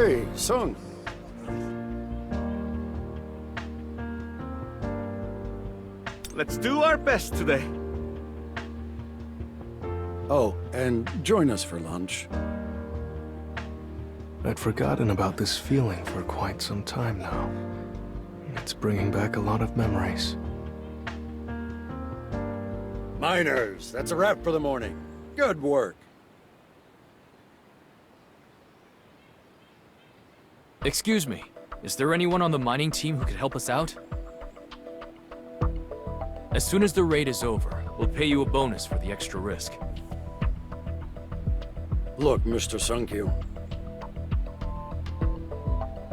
Hey, Sung. Let's do our best today. Oh, and join us for lunch. I'd forgotten about this feeling for quite some time now. It's bringing back a lot of memories. Miners, that's a wrap for the morning. Good work. Excuse me, is there anyone on the mining team who could help us out? As soon as the raid is over, we'll pay you a bonus for the extra risk. Look, Mr. Sunkyu.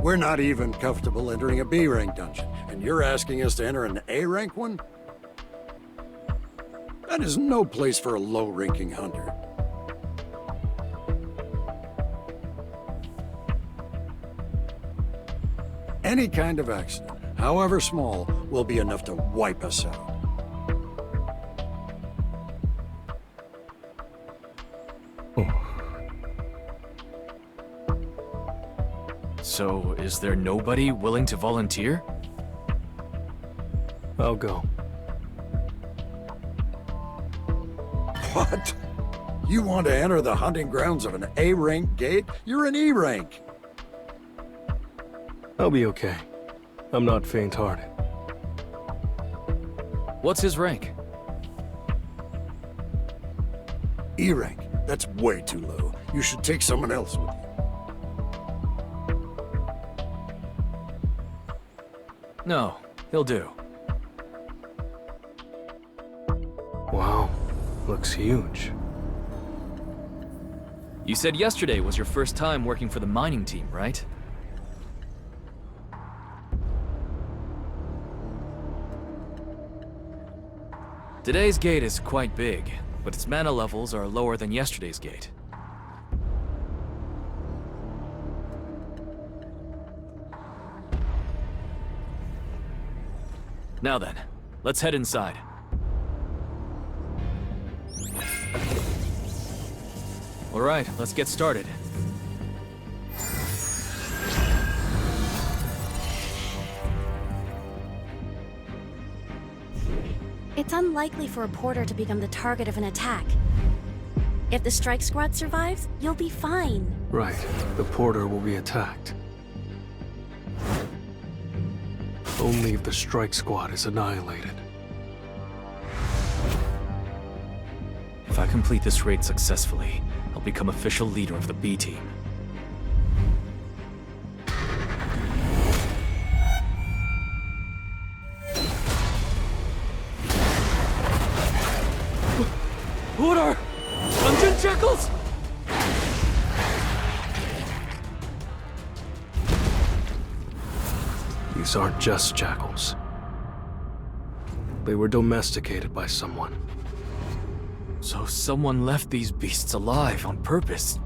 We're not even comfortable entering a B-rank dungeon, and you're asking us to enter an A-rank one? That is no place for a low-ranking hunter. Any kind of accident, however small, will be enough to wipe us out. So, is there nobody willing to volunteer? I'll go. What? You want to enter the hunting grounds of an A-rank gate? You're an E-rank. I'll be okay. I'm not faint-hearted. What's his rank? E-rank? That's way too low. You should take someone else with you. No, he'll do. Wow, looks huge. You said yesterday was your first time working for the mining team, right? Today's gate is quite big, but its mana levels are lower than yesterday's gate. Now then, let's head inside. All right, let's get started. It's unlikely for a porter to become the target of an attack. If the strike squad survives, you'll be fine. Right, the porter will be attacked. Only if the strike squad is annihilated. If I complete this raid successfully, I'll become official leader of the B team. Order! Dungeon jackals! These aren't just jackals. They were domesticated by someone. So someone left these beasts alive on purpose,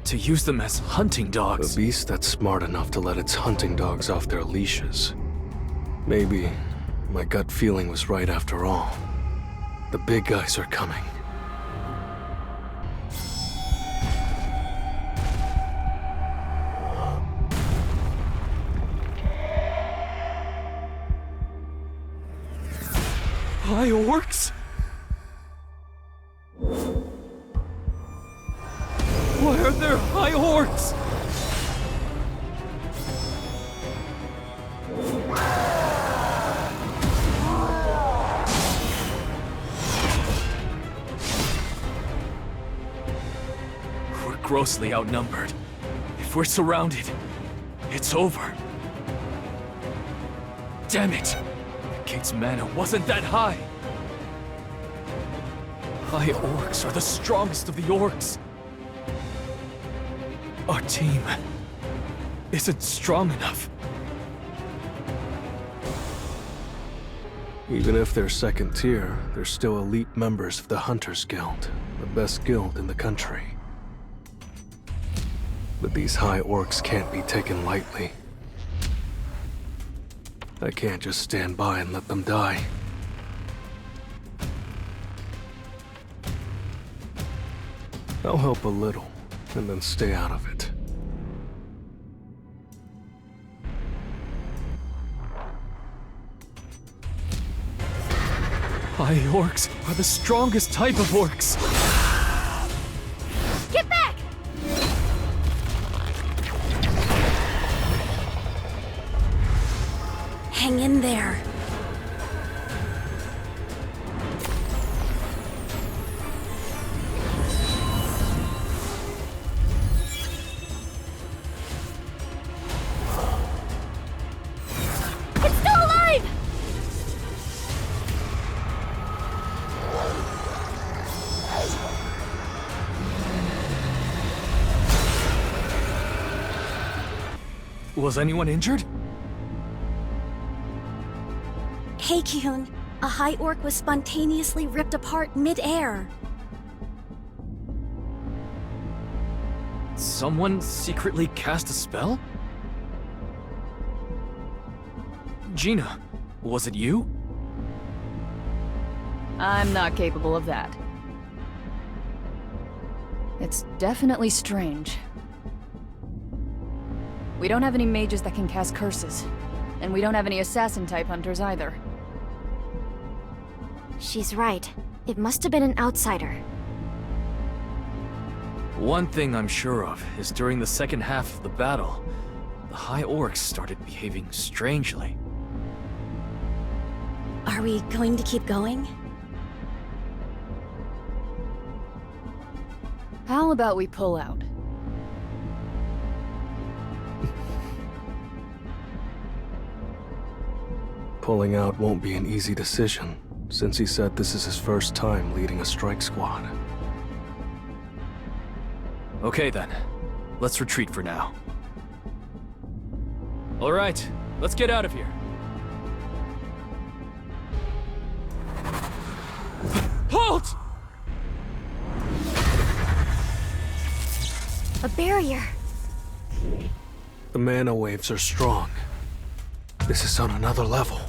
to use them as hunting A dogs. beast that's smart enough to let its hunting dogs off their leashes. Maybe my gut feeling was right after all. The big guys are coming. High orcs? Why are there high orcs? We're grossly outnumbered. If we're surrounded, it's over. Damn it! The gate's mana wasn't that high. High orcs are the strongest of the orcs. Our team isn't strong enough. Even if they're second tier, they're still elite members of the Hunters Guild, the best guild in the country. But these high orcs can't be taken lightly. I can't just stand by and let them die. I'll help a little, and then stay out of it. High orcs are the strongest type of orcs. Get back! Hang in there. It's still alive! Was anyone injured? Hey, Kyun. A high orc was spontaneously ripped apart mid-air. Someone secretly cast a spell? Gina, was it you? I'm not capable of that. It's definitely strange. We don't have any mages that can cast curses, and we don't have any assassin-type hunters either. She's right. It must have been an outsider. One thing I'm sure of is during the second half of the battle, the High Orcs started behaving strangely. Are we going to keep going? How about we pull out? Pulling out won't be an easy decision, since he said this is his first time leading a strike squad. Okay then, let's retreat for now. Alright, let's get out of here. Halt! A barrier. The mana waves are strong. This is on another level.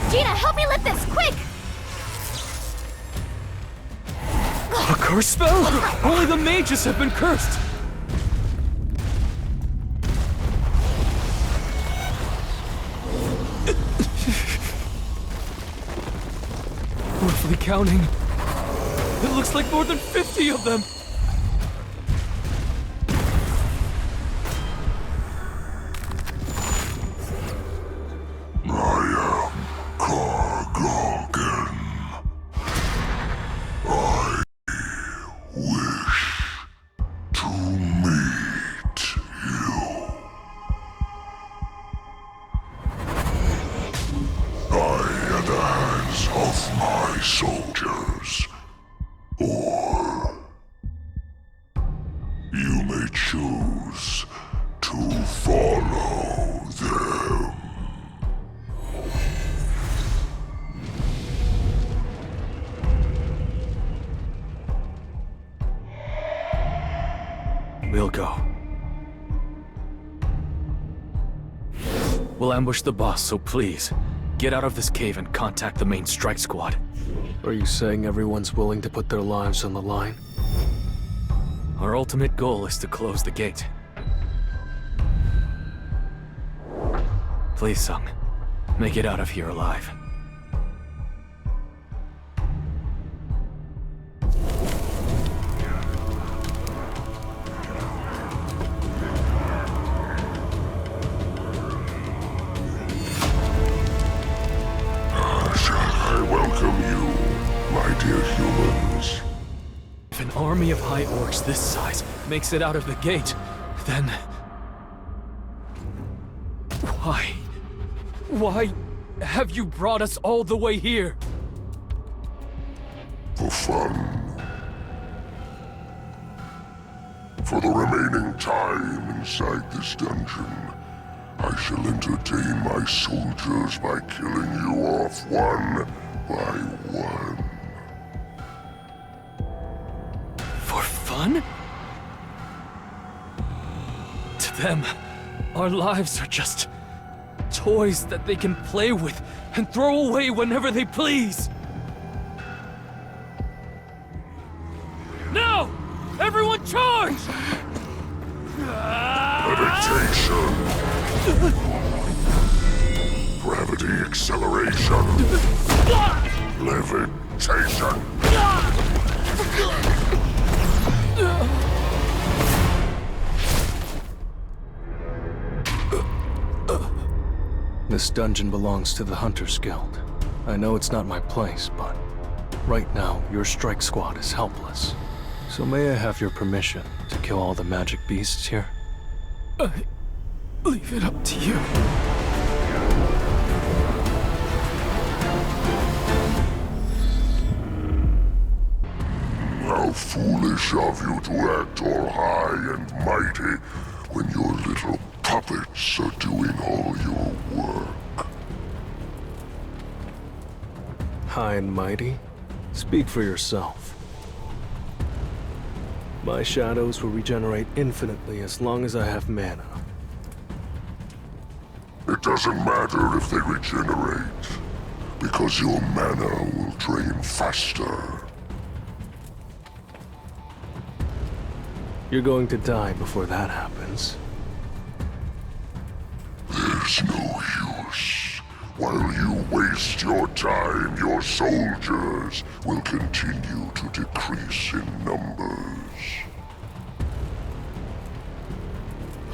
Gina, help me lift this, quick! A curse spell? Only the mages have been cursed! Roughly counting, it looks like more than 50 of them! Soldiers, or you may choose to follow them. We'll go. We'll ambush the boss, so please, get out of this cave and contact the main strike squad. Are you saying everyone's willing to put their lives on the line? Our ultimate goal is to close the gate. Please, Sung, make it out of here alive. I welcome you, my dear humans. If an army of high orcs this size makes it out of the gate, then... Why have you brought us all the way here? For fun. For the remaining time inside this dungeon, I shall entertain my soldiers by killing you off one by one. For fun? To them, our lives are just toys that they can play with and throw away whenever they please. Now! Everyone charge! Meditation. Breath. Gravity acceleration. Levitation. This dungeon belongs to the Hunters Guild. I know it's not my place, but right now, your strike squad is helpless. So may I have your permission to kill all the magic beasts here? I leave it up to you. How foolish of you to act all high and mighty when your little puppets are doing all your work. High and mighty? Speak for yourself. My shadows will regenerate infinitely as long as I have mana. It doesn't matter if they regenerate, because your mana will drain faster. You're going to die before that happens. There's no use. While you waste your time, your soldiers will continue to decrease in numbers.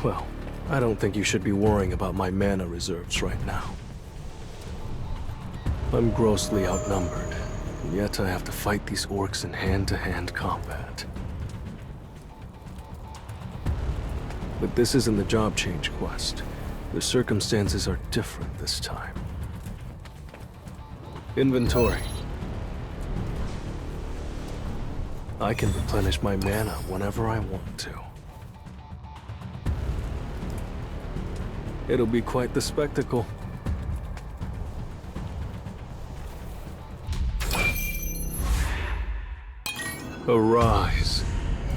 Well, I don't think you should be worrying about my mana reserves right now. I'm grossly outnumbered, and yet I have to fight these orcs in hand-to-hand combat. But this isn't the job change quest. The circumstances are different this time. Inventory. I can replenish my mana whenever I want to. It'll be quite the spectacle. Arise.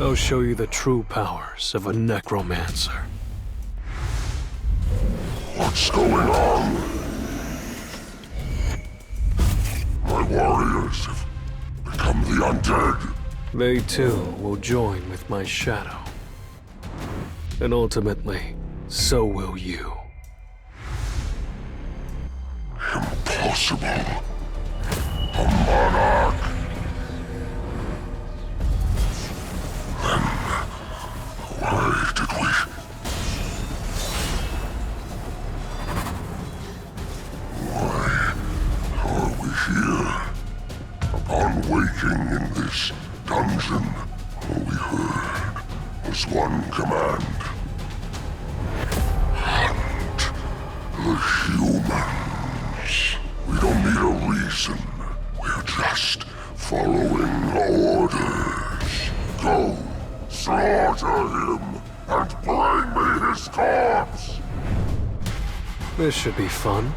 I'll show you the true powers of a necromancer. What's going on? My warriors have become the undead. They too will join with my shadow. And ultimately, so will you. Impossible. A monarch. Then why did we... Why are we here? Upon waking in this dungeon, all we heard was one command. Hunt the humans. We don't need a reason. We're just following orders. Go, slaughter him, and bring me his corpse! This should be fun.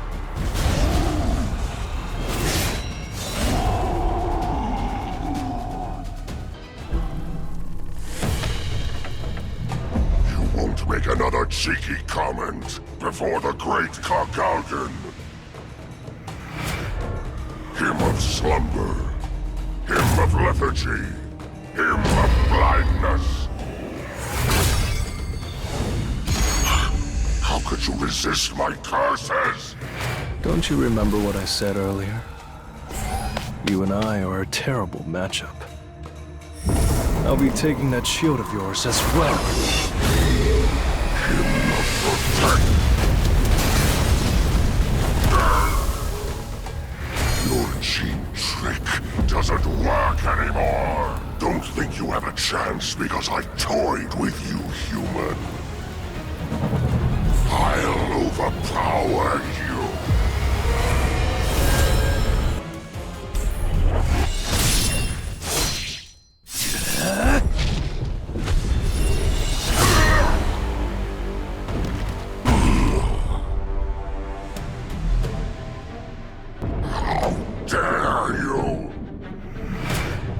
You won't make another cheeky comment before the great Kargalgan. Him of slumber, him of lethargy, him of blindness. How could you resist my curses? Don't you remember what I said earlier? You and I are a terrible matchup. I'll be taking that shield of yours as well. Him of protect. Your cheap trick doesn't work anymore. Don't think you have a chance because I toyed with you, human. I'll overpower you.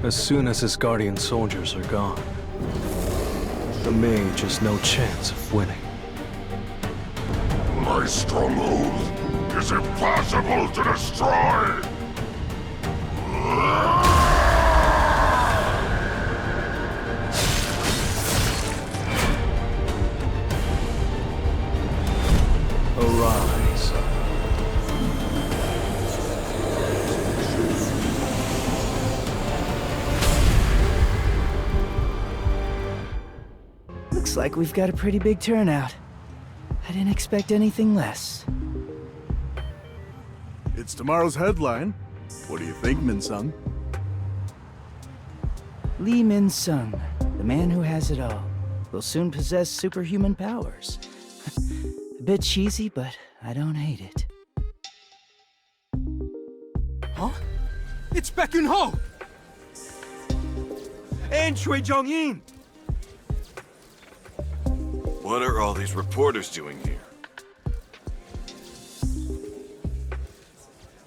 As soon as his guardian soldiers are gone, the mage has no chance of winning. My stronghold is impossible to destroy! Arise. Looks like we've got a pretty big turnout. I didn't expect anything less. It's tomorrow's headline. What do you think, Min-sung? Lee Min-sung, the man who has it all, will soon possess superhuman powers. A bit cheesy, but I don't hate it. Huh? It's Baek Yun-ho! And Choi Jong-in! What are all these reporters doing here?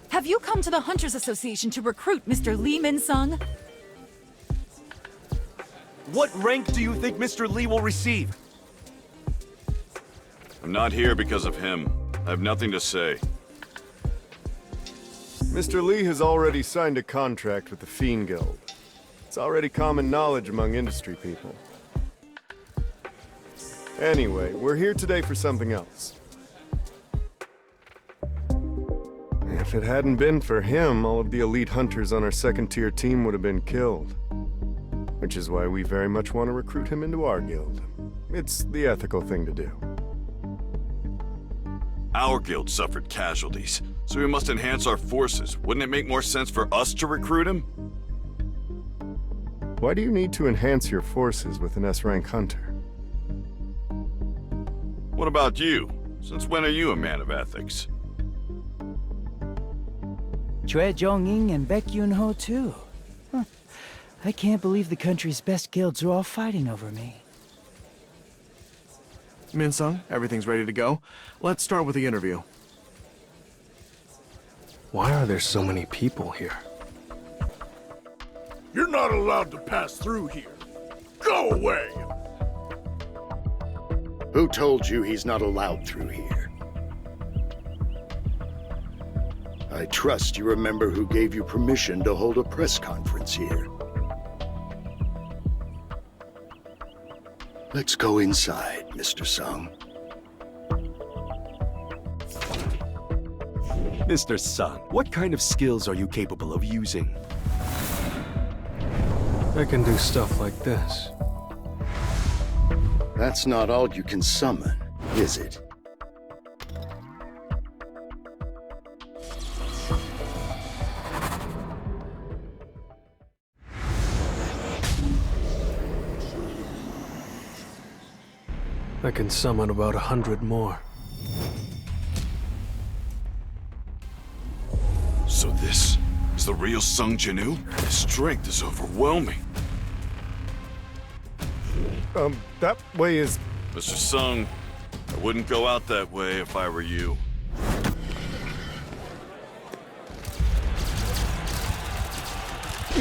Have you come to the Hunters Association to recruit Mr. Lee Min-sung? What rank do you think Mr. Lee will receive? I'm not here because of him. I have nothing to say. Mr. Lee has already signed a contract with the Fiend Guild. It's already common knowledge among industry people. Anyway, we're here today for something else. If it hadn't been for him, all of the elite hunters on our second-tier team would have been killed. Which is why we very much want to recruit him into our guild. It's the ethical thing to do. Our guild suffered casualties, so we must enhance our forces. Wouldn't it make more sense for us to recruit him? Why do you need to enhance your forces with an S-rank hunter? What about you? Since when are you a man of ethics? Choi Jong-in and Baek Yun-ho too. Huh. I can't believe the country's best guilds are all fighting over me. Min-sung, everything's ready to go. Let's start with the interview. Why are there so many people here? You're not allowed to pass through here. Go away! Who told you he's not allowed through here? I trust you remember who gave you permission to hold a press conference here. Let's go inside, Mr. Sung. Mr. Sung, what kind of skills are you capable of using? I can do stuff like this. That's not all you can summon, is it? I can summon about 100 more. So this is the real Sung Jin-woo? His strength is overwhelming. That way is... Mr. Sung, I wouldn't go out that way if I were you.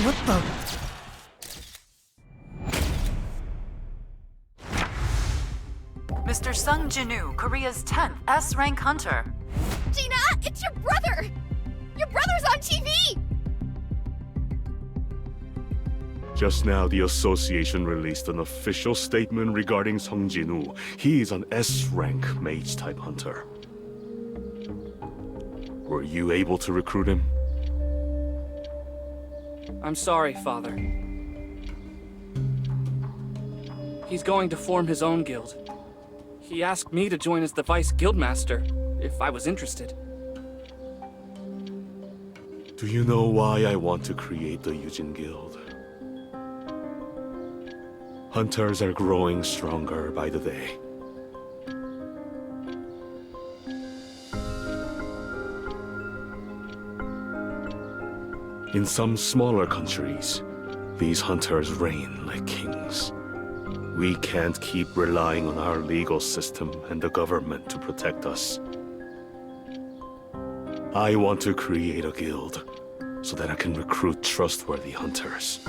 What the... Mr. Sung Jin-woo, Korea's 10th S-rank hunter. Gina, it's your brother! Your brother's on TV! Just now, the association released an official statement regarding Sung Jin-woo. He is an S-rank mage-type hunter. Were you able to recruit him? I'm sorry, Father. He's going to form his own guild. He asked me to join as the Vice Guildmaster, if I was interested. Do you know why I want to create the Yujin Guild? Hunters are growing stronger by the day. In some smaller countries, these hunters reign like kings. We can't keep relying on our legal system and the government to protect us. I want to create a guild so that I can recruit trustworthy hunters.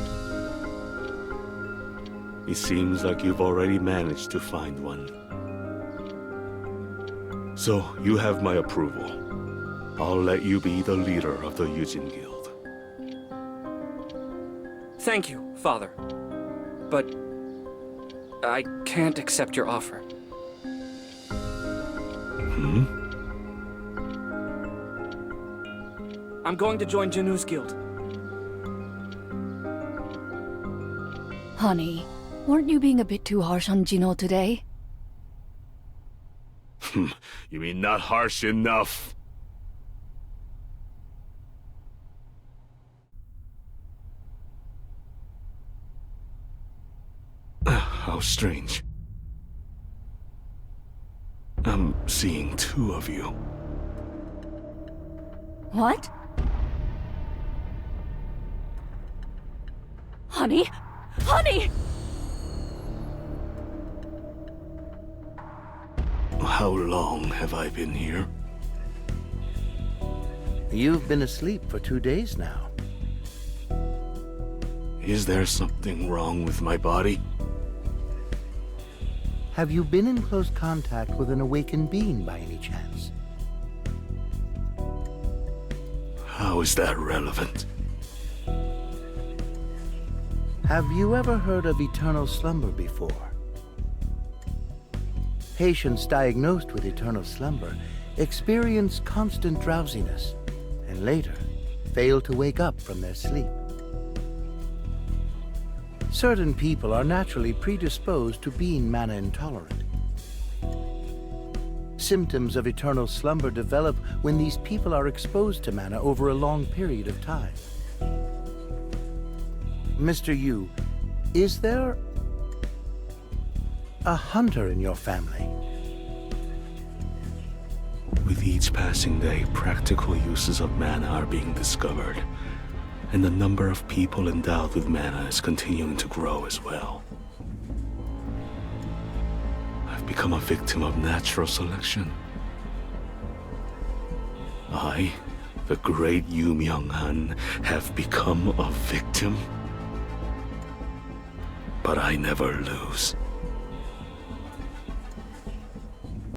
It seems like you've already managed to find one. So, you have my approval. I'll let you be the leader of the Yujin Guild. Thank you, Father. But I can't accept your offer. I'm going to join Jin-woo's guild. Honey, Weren't you being a bit too harsh on Jino today? You mean not harsh enough? How strange. I'm seeing two of you. What? Honey? Honey! How long have I been here? You've been asleep for 2 days now. Is there something wrong with my body? Have you been in close contact with an awakened being by any chance? How is that relevant? Have you ever heard of eternal slumber before? Patients diagnosed with eternal slumber experience constant drowsiness and later fail to wake up from their sleep. Certain people are naturally predisposed to being mana intolerant. Symptoms of eternal slumber develop when these people are exposed to mana over a long period of time. Mr. Yu, is there a hunter in your family? With each passing day, practical uses of mana are being discovered, and the number of people endowed with mana is continuing to grow as well. I've become a victim of natural selection. I, the great Yu Myung-han, have become a victim. But I never lose.